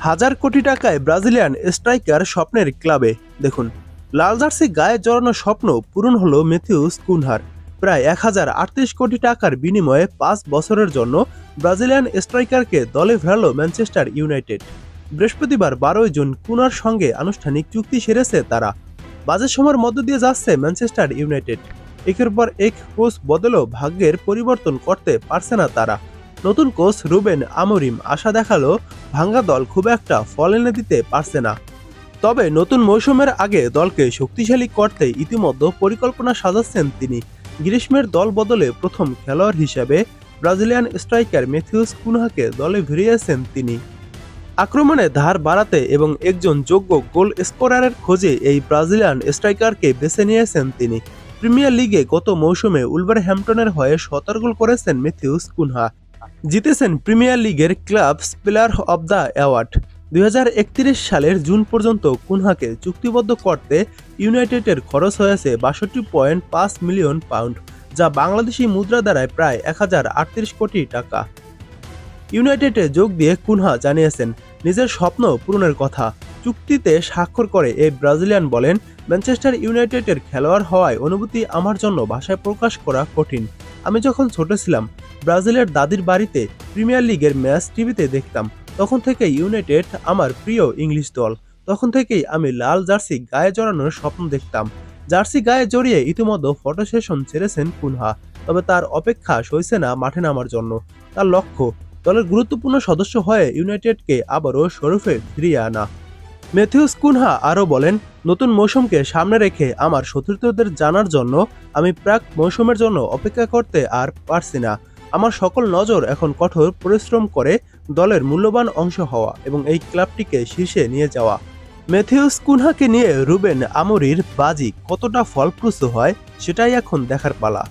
হাজার কোটি টাকায় ব্রাজিলিয়ান স্ট্রাইকার স্বপ্নের ক্লাবে। দেখুন, লাল জার্সি গায়ে জড়ানো স্বপ্ন পূরণ হলো ম্যাথিউস কুনহার। প্রায় 1038 কোটি টাকার বিনিময়ে 5 বছরের জন্য ব্রাজিলিয়ান স্ট্রাইকারকে দলে ফেরালো ম্যানচেস্টার ইউনাইটেড। বৃহস্পতিবার 12 জুন কুনার সঙ্গে আনুষ্ঠানিক চুক্তি সেরেছে তারা। বাজেট সময়ের মধ্য দিয়ে যাচ্ছে ম্যানচেস্টার ইউনাইটেড। একের পর এক কোচ বদলেও ভাগ্যের পরিবর্তন করতে পারছে না তারা। নতুন কোচ রুবেন আমোরিম আশা দেখালো ভাঙ্গা দল খুব একটা ফল এনে দিতে পারছে না। তবে নতুন মৌসুমের আগে দলকে শক্তিশালী করতে ইতিমধ্যে পরিকল্পনা সাজাচ্ছেন তিনি। গ্রীষ্মের দল বদলে প্রথম খেলোয়াড় হিসেবে ব্রাজিলিয়ান স্ট্রাইকার ম্যাথিউস কুনহাকে দলে ভিড়িয়েছেন তিনি। আক্রমণে ধার বাড়াতে এবং একজন যোগ্য গোল স্কোরারের খোঁজে এই ব্রাজিলিয়ান স্ট্রাইকারকে বেছে নিয়েছেন তিনি। প্রিমিয়ার লিগে গত মৌসুমে উলভারহ্যাম্পটনের হয়ে 17 গোল করেছেন ম্যাথিউস কুনহা। জিতেছেন প্রিমিয়ার লিগের clubs player of the award. 2031 সালের জুন পর্যন্ত কুনহাকে চুক্তিবদ্ধ করতে ইউনাইটেডের খরচ হয়েছে 62.5 মিলিয়ন পাউন্ড, যা বাংলাদেশি মুদ্রা দ্বারায় প্রায় 1038 কোটি টাকা। ইউনাইটেডে যোগ দিয়ে কুনহা জানিয়েছেন নিজের স্বপ্ন পূরণের কথা। চুক্তিতে স্বাক্ষর করে এই ব্রাজিলিয়ান বলেন, ম্যানচেস্টার ইউনাইটেডের খেলোয়াড় হওয়ায় অনুভূতি আমার জন্য ভাষায় প্রকাশ করা কঠিন। আমি যখন ছোট ছিলাম ব্রাজিলের দাদির বাড়িতে প্রিমিয়ার লিগের ম্যাচ টিভিতে দেখতাম। তখন থেকেই ইউনাইটেড আমার প্রিয় ইংলিশ দল। তখন থেকেই আমি লাল জার্সি গায়ে জড়ানোর স্বপ্ন দেখতাম। জার্সি গায়ে জড়িয়ে ইতিমধ্যে ফটো সেশন ছেড়েছেন কুনহা। তবে তার অপেক্ষা সইছে না মাঠে নামার জন্য। তার লক্ষ্য দলের গুরুত্বপূর্ণ সদস্য হয়ে ইউনাইটেডকে আবারও শরফে ফিরিয়ে আনা। ম্যাথিউস কুনহা আরও বলেন, নতুন মৌসুমকে সামনে রেখে আমার সতীর্থদের জানার জন্য আমি প্রাক মৌসুমের জন্য অপেক্ষা করতে আর পারছি না। আমার সকল নজর এখন কঠোর পরিশ্রম করে দলের মূল্যবান অংশ হওয়া এবং এই ক্লাবটিকে শীর্ষে নিয়ে যাওয়া। ম্যাথিউস কুনহাকে নিয়ে রুবেন আমোরির বাজি কতটা ফলপ্রসূ হয় সেটাই এখন দেখার পালা।